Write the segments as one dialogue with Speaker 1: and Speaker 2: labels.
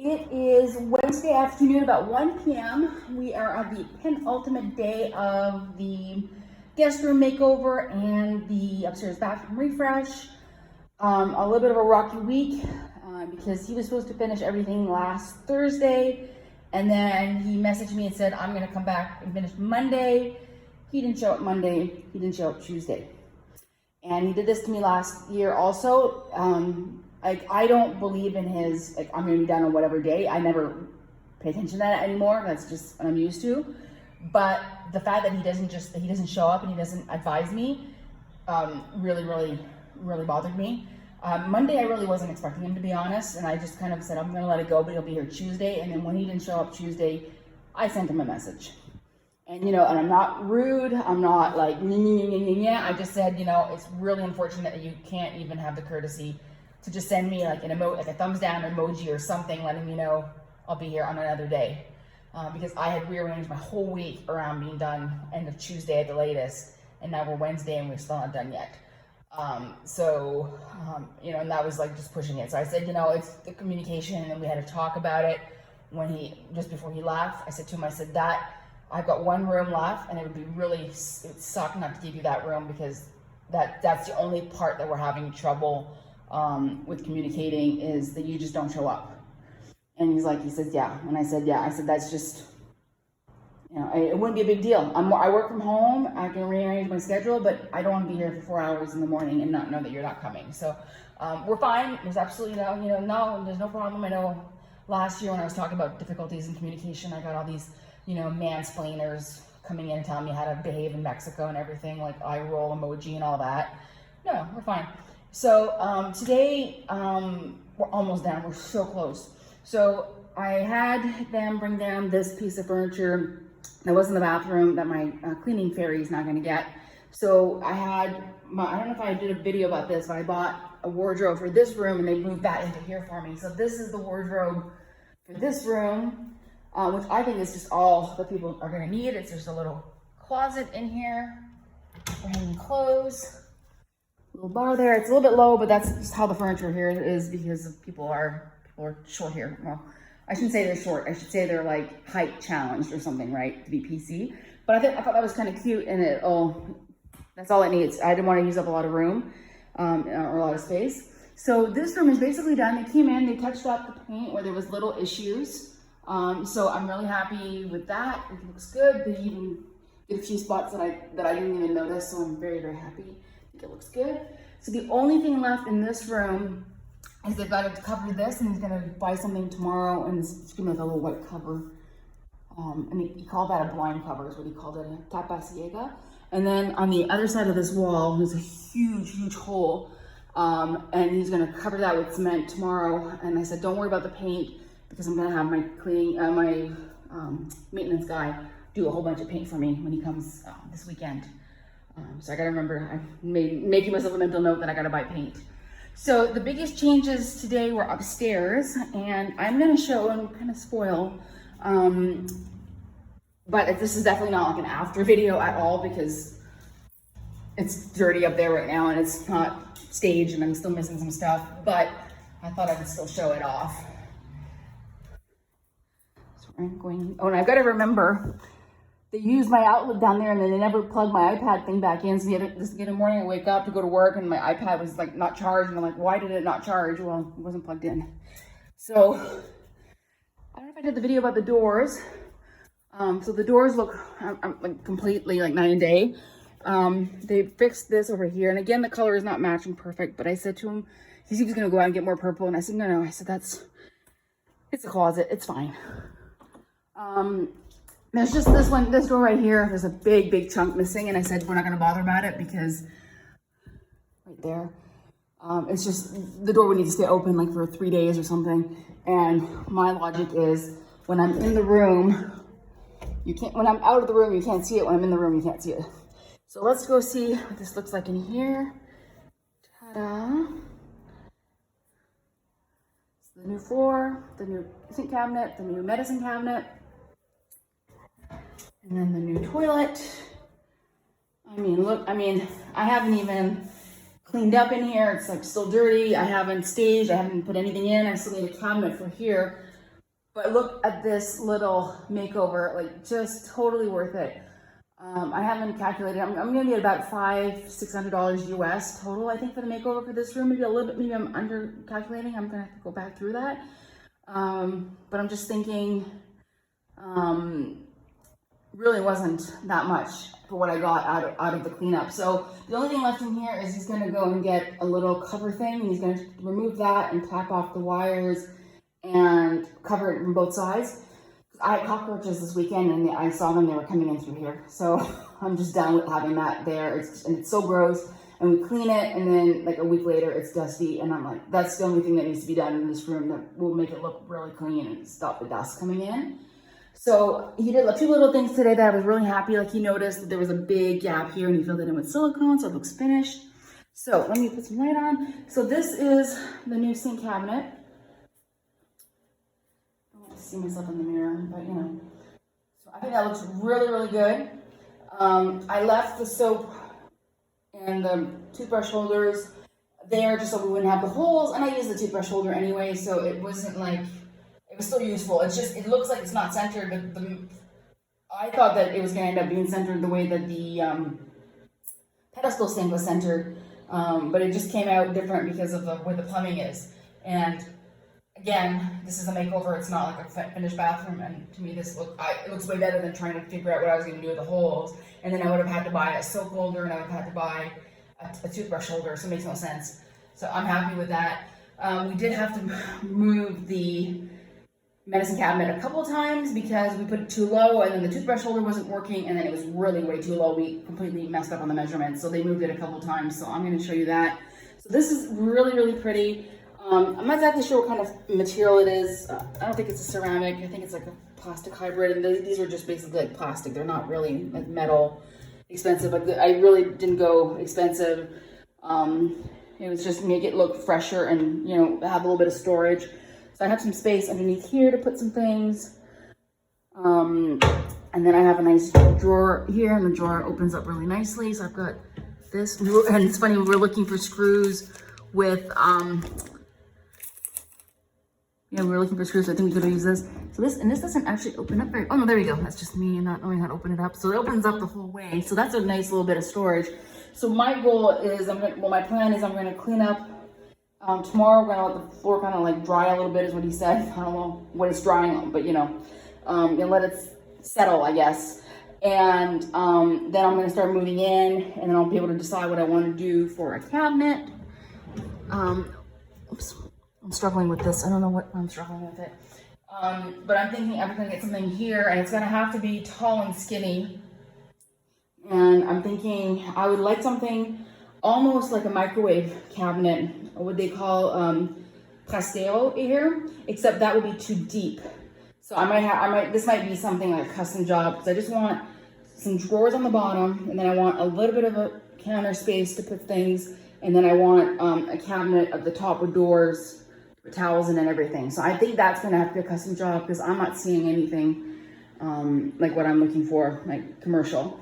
Speaker 1: It is Wednesday afternoon, about 1 p.m. We are on the penultimate day of the guest room makeover and the upstairs bathroom refresh. A little bit of a rocky week because he was supposed to finish everything last Thursday, and then he messaged me and said, I'm going to come back and finish Monday. He didn't show up Monday. He didn't show up Tuesday. And he did this to me last year also. I don't believe in his, I'm gonna be done on whatever day. I never pay attention to that anymore. That's just what I'm used to. But the fact that he doesn't show up and he doesn't advise me, really bothered me. Monday, I really wasn't expecting him, to be honest. And I just kind of said, I'm gonna let it go, but he'll be here Tuesday. And then when he didn't show up Tuesday, I sent him a message. And, and I'm not rude. I'm not like, I just said, it's really unfortunate that you can't even have the courtesy to just send me like a thumbs down emoji or something, letting me know I'll be here on another day. Because I had rearranged my whole week around being done end of Tuesday at the latest, and now we're Wednesday and we're still not done yet. And that was like just pushing it. So I said, it's the communication, and we had to talk about it just before he left. I said to him, that I've got one room left, and it would suck not to give you that room, because that's the only part that we're having trouble with communicating, is that you just don't show up. And he says, yeah. And I said, yeah. I said, that's just, it wouldn't be a big deal. I work from home. I can rearrange my schedule, but I don't want to be here for 4 hours in the morning and not know that you're not coming. So we're fine. There's absolutely there's no problem. I know last year when I was talking about difficulties in communication, I got all these, mansplainers coming in and telling me how to behave in Mexico and everything, like eye roll emoji and all that. No, we're fine. So today, we're almost done. We're so close. So I had them bring down this piece of furniture that was in the bathroom that my cleaning fairy is not going to get. So I don't know if I did a video about this, but I bought a wardrobe for this room, and they moved that into here for me. So this is the wardrobe for this room, which I think is just all the people are going to need. It's just a little closet in here for hanging clothes. Little bar there. It's a little bit low, but that's just how the furniture here is, because people are short here. Well, I shouldn't say they're short. I should say they're like height challenged or something, right? To be PC. But I thought that was kind of cute, and that's all it needs. I didn't want to use up a lot of room or a lot of space. So this room is basically done. They came in, they touched up the paint where there was little issues. So I'm really happy with that. It looks good. They even did a few spots that I didn't even notice. So I'm very, very happy. It looks good. So the only thing left in this room is they've got to cover this, and he's gonna buy something tomorrow, and it's gonna be like a little white cover. And he called that a blind cover, is what he called it, a tapa ciega. And then on the other side of this wall, there's a huge hole, and he's gonna cover that with cement tomorrow. And I said, don't worry about the paint, because I'm gonna have my maintenance guy do a whole bunch of paint for me when he comes this weekend. So I gotta remember, I'm making myself a mental note that I gotta buy paint. So the biggest changes today were upstairs, and I'm gonna show and kind of spoil, but this is definitely not like an after video at all, because it's dirty up there right now and it's not staged, and I'm still missing some stuff, but I thought I would still show it off. So I'm going, and I've got to remember, they use my outlet down there, and then they never plug my iPad thing back in. So the other morning I wake up to go to work, and my iPad was like not charged, and I'm like, why did it not charge? Well, it wasn't plugged in. So I don't know if I did the video about the doors. So the doors look like completely like night and day. They fixed this over here, and again, the color is not matching perfect, but I said to him, he was gonna go out and get more purple, and I said, no, I said, it's a closet, it's fine. There's just this door right here, there's a big chunk missing, and I said, we're not gonna bother about it, because right there, it's just, the door would need to stay open like for 3 days or something. And my logic is, when I'm in the room, when I'm out of the room, you can't see it. When I'm in the room, you can't see it. So let's go see what this looks like in here. Ta-da. It's the new floor, the new sink cabinet, the new medicine cabinet, and then the new toilet. I mean, look, I haven't even cleaned up in here. It's like still dirty. I haven't staged. I haven't put anything in. I still need a cabinet for here, But look at this little makeover, like just totally worth it. I haven't calculated. I'm gonna get about $500-600 US total, I think, for the makeover for this room. Maybe a little bit. Maybe I'm under calculating. I'm gonna have to go back through that. But I'm just thinking, really wasn't that much for what I got out of the cleanup. So the only thing left in here is he's gonna go and get a little cover thing, and he's gonna remove that and tap off the wires and cover it from both sides. I had cockroaches this weekend and I saw them, they were coming in through here. So I'm just done with having that there. It's so gross. And we clean it, and then like a week later it's dusty, and I'm like, that's the only thing that needs to be done in this room that will make it look really clean and stop the dust coming in. So he did 2 little things today that I was really happy. Like, he noticed that there was a big gap here and he filled it in with silicone, so it looks finished. So let me put some light on. So this is the new sink cabinet. See myself in the mirror, but you know. So I think that looks really, really good. I left the soap and the toothbrush holders there just so we wouldn't have the holes, and I used the toothbrush holder anyway, so it wasn't like, it was still useful. It's just, it looks like it's not centered, but I thought that it was going to end up being centered the way that the pedestal sink was centered, but it just came out different because of where the plumbing is. And again, this is a makeover. It's not like a finished bathroom, and to me, it looks way better than trying to figure out what I was going to do with the holes. And then I would have had to buy a soap holder, and I would have had to buy a toothbrush holder, so it makes no sense. So I'm happy with that. We did have to move the medicine cabinet a couple of times because we put it too low, and then the toothbrush holder wasn't working, and then it was really way too low. We completely messed up on the measurements, so they moved it a couple of times. So I'm going to show you that. So this is really, really pretty. I'm not exactly sure what kind of material it is. I don't think it's a ceramic. I think it's like a plastic hybrid, and these are just basically like plastic. They're not really like metal expensive. But I really didn't go expensive. It was just make it look fresher and, you know, have a little bit of storage. So I have some space underneath here to put some things. And then I have a nice drawer here, and the drawer opens up really nicely. So I've got this, and it's funny, we were looking for screws with, yeah, we were looking for screws, so I think we could use this. So this doesn't actually open up very, oh no, there we go. That's just me not knowing how to open it up. So it opens up the whole way. So that's a nice little bit of storage. So my goal is, my plan is I'm gonna clean up. Tomorrow we're gonna let the floor kind of like dry a little bit, is what he said. I don't know what it's drying on, but you know, and let it settle, I guess. And then I'm gonna start moving in, and then I'll be able to decide what I want to do for a cabinet. Oops. I'm struggling with this. I don't know what I'm struggling with it. But I'm thinking I'm gonna get something here, and it's gonna have to be tall and skinny. And I'm thinking I would like something almost like a microwave cabinet, or what they call trastero here, except that would be too deep. So this might be something like a custom job, because I just want some drawers on the bottom, and then I want a little bit of a counter space to put things, and then I want a cabinet at the top with doors, with towels in and everything. So I think that's gonna have to be a custom job, because I'm not seeing anything like what I'm looking for, like commercial.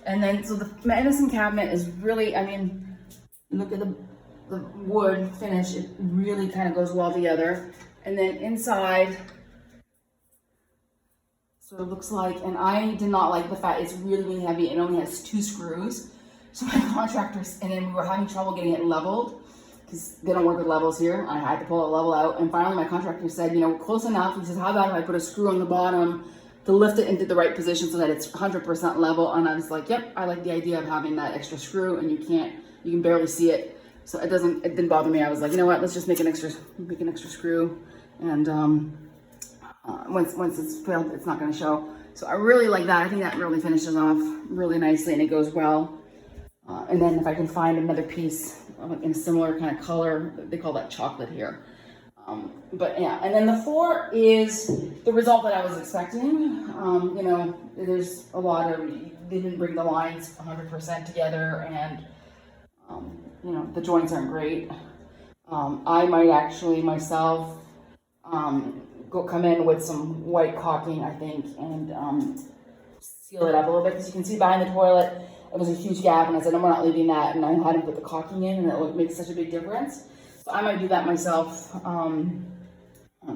Speaker 1: And then, so the medicine cabinet is really, I mean, look at the wood finish, it really kind of goes well together. And then inside, so it looks like, and I did not like the fact it's really, really heavy. It only has 2 screws. So my contractors, and then we were having trouble getting it leveled, because they don't work with levels here. I had to pull a level out, and finally my contractor said, you know, close enough. He says, how about if I put a screw on the bottom to lift it into the right position so that it's 100% level? And I was like, yep, I like the idea of having that extra screw, and you can barely see it. So it didn't bother me. I was like, you know what, let's just make an extra screw. And once it's filled, it's not gonna show. So I really like that. I think that really finishes off really nicely, and it goes well. And then if I can find another piece in a similar kind of color, they call that chocolate here. But yeah, and then the floor is the result that I was expecting. You know, there's a lot of, they didn't bring the lines 100% together, and you know, the joints aren't great. I might actually myself come in with some white caulking, I think, and seal it up a little bit, because you can see behind the toilet, it was a huge gap, and I said, no, we're not leaving that, and I had to put the caulking in, and it would make such a big difference. So I might do that myself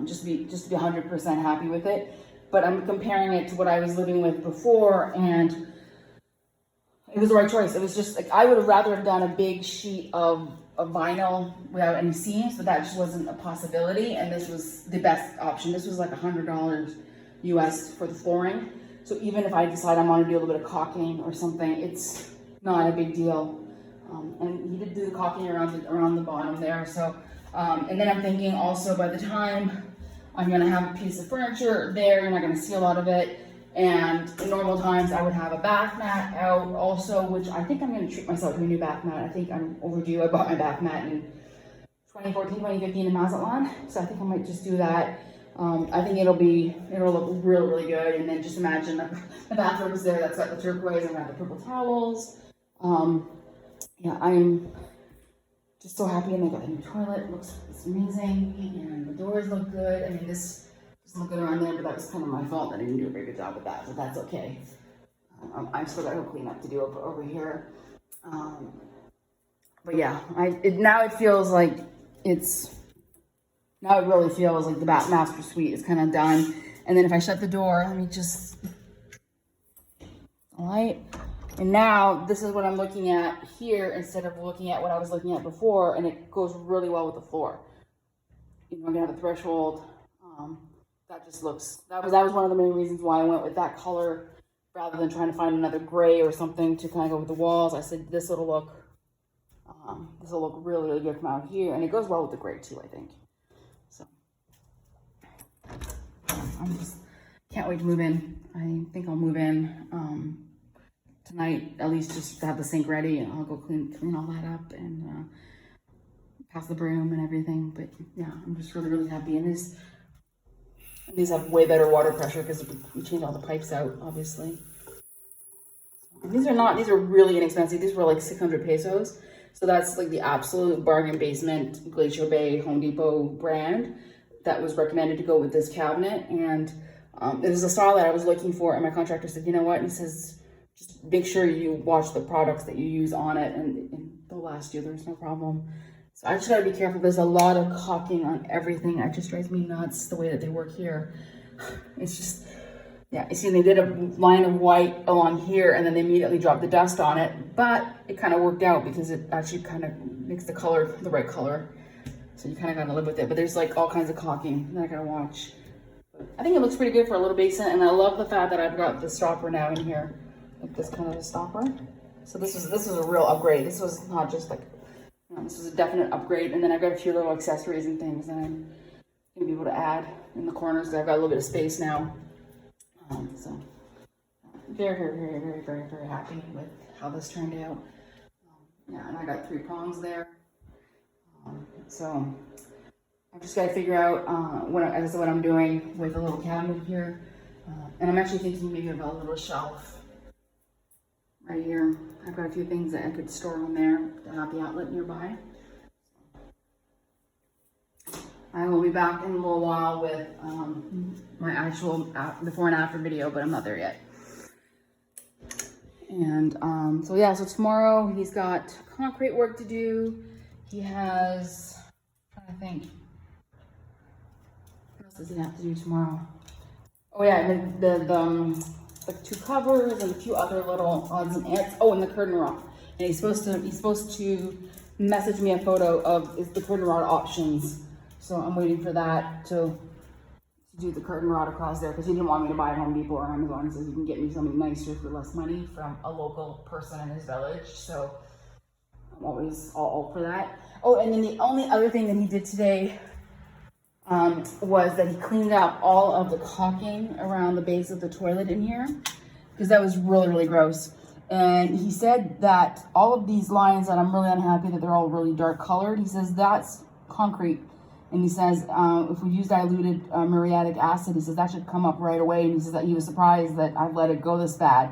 Speaker 1: just to be 100% happy with it. But I'm comparing it to what I was living with before, and it was the right choice. It was just like, I would have rather have done a big sheet of vinyl without any seams, but that just wasn't a possibility. And this was the best option. This was like $100 US for the flooring. So even if I decide I want to do a little bit of caulking or something, it's not a big deal. And he did do the caulking around the bottom there. So, and then I'm thinking also, by the time I'm gonna have a piece of furniture there, you're not gonna see a lot of it. And in normal times, I would have a bath mat out also, which I think I'm gonna treat myself to a new bath mat. I think I'm overdue. I bought my bath mat in 2014, 2015 in Mazatlan. So I think I might just do that. I think it'll look really, really good. And then just imagine the bathroom is there. That's got the turquoise and got the purple towels. Yeah, I'm just so happy. And they got a new toilet. It's amazing. And the doors look good. I mean, this doesn't look good around there, but that was kind of my fault. I didn't do a very good job with that, but that's okay. I've still got a cleanup to do over here. But yeah, now it feels like now it really feels like the master suite is kind of done. And then if I shut the door, let me just light. And now this is what I'm looking at here instead of looking at what I was looking at before, and it goes really well with the floor. You know, I'm gonna have a threshold. That just looks, that was one of the main reasons why I went with that color rather than trying to find another gray or something to kind of go with the walls. I said this will look really, really good from out here, and it goes well with the gray too, I think. So I'm just can't wait to move in. I think I'll move in tonight, at least just to have the sink ready, and I'll go clean all that up and pass the broom and everything. But yeah, I'm just really, really happy. And these have way better water pressure because we changed all the pipes out, obviously. These are really inexpensive. These were like 600 pesos. So that's like the absolute bargain basement Glacier Bay Home Depot brand that was recommended to go with this cabinet. And it was a style that I was looking for, and my contractor said, you know what? He says, just make sure you watch the products that you use on it, and they'll last you. There's no problem. So I just gotta be careful. There's a lot of caulking on everything. It just drives me nuts the way that they work here. It's just, yeah, you see, they did a line of white along here, and then they immediately dropped the dust on it, but it kind of worked out because it actually kind of makes the color the right color. So you kind of gotta live with it. But there's like all kinds of caulking that I gotta watch. But I think it looks pretty good for a little basin, and I love the fact that I've got the stopper now in here, like this kind of a stopper. So this is a real upgrade. This was not just like, you know, this is a definite upgrade. And then I've got a few little accessories and things that I'm gonna be able to add in the corners. So I've got a little bit of space now. So very, very, very, very, very, very happy with how this turned out. Yeah, and I got 3 prongs there. So I've just got to figure out what I'm doing with a little cabinet here. And I'm actually thinking maybe about a little shelf right here. I've got a few things that I could store on there to have the outlet nearby. I will be back in a little while with my actual before and after video, but I'm not there yet. And so yeah, so tomorrow he's got concrete work to do. He has, I'm trying to think, what else does he have to do tomorrow? Oh yeah, the like 2 covers and a few other little odds and ends. Oh, and the curtain rod. And he's supposed to message me a photo of the curtain rod options. So I'm waiting for that to do the curtain rod across there, because he didn't want me to buy at Home Depot or Amazon. He says he can get me something nicer for less money from a local person in his village. So I'm always all for that. Oh, and then the only other thing that he did today was that he cleaned up all of the caulking around the base of the toilet in here, because that was really, really gross. And he said that all of these lines that I'm really unhappy that they're all really dark colored, he says that's concrete. And he says, if we use diluted muriatic acid, he says that should come up right away. And he says that he was surprised that I let it go this bad.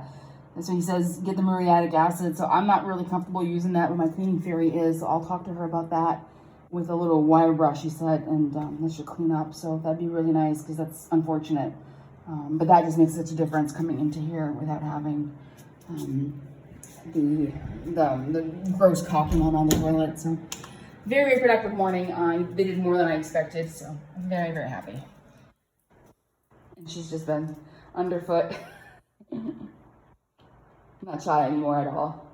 Speaker 1: And so he says, get the muriatic acid. So I'm not really comfortable using that, but my cleaning fairy is. So I'll talk to her about that with a little wire brush, he said, and that should clean up. So that'd be really nice, because that's unfortunate. But that just makes such a difference coming into here without having the gross caulking on the toilet. So very, very productive morning. They did more than I expected, so I'm very, very happy. And she's just been underfoot. Not shy anymore at all.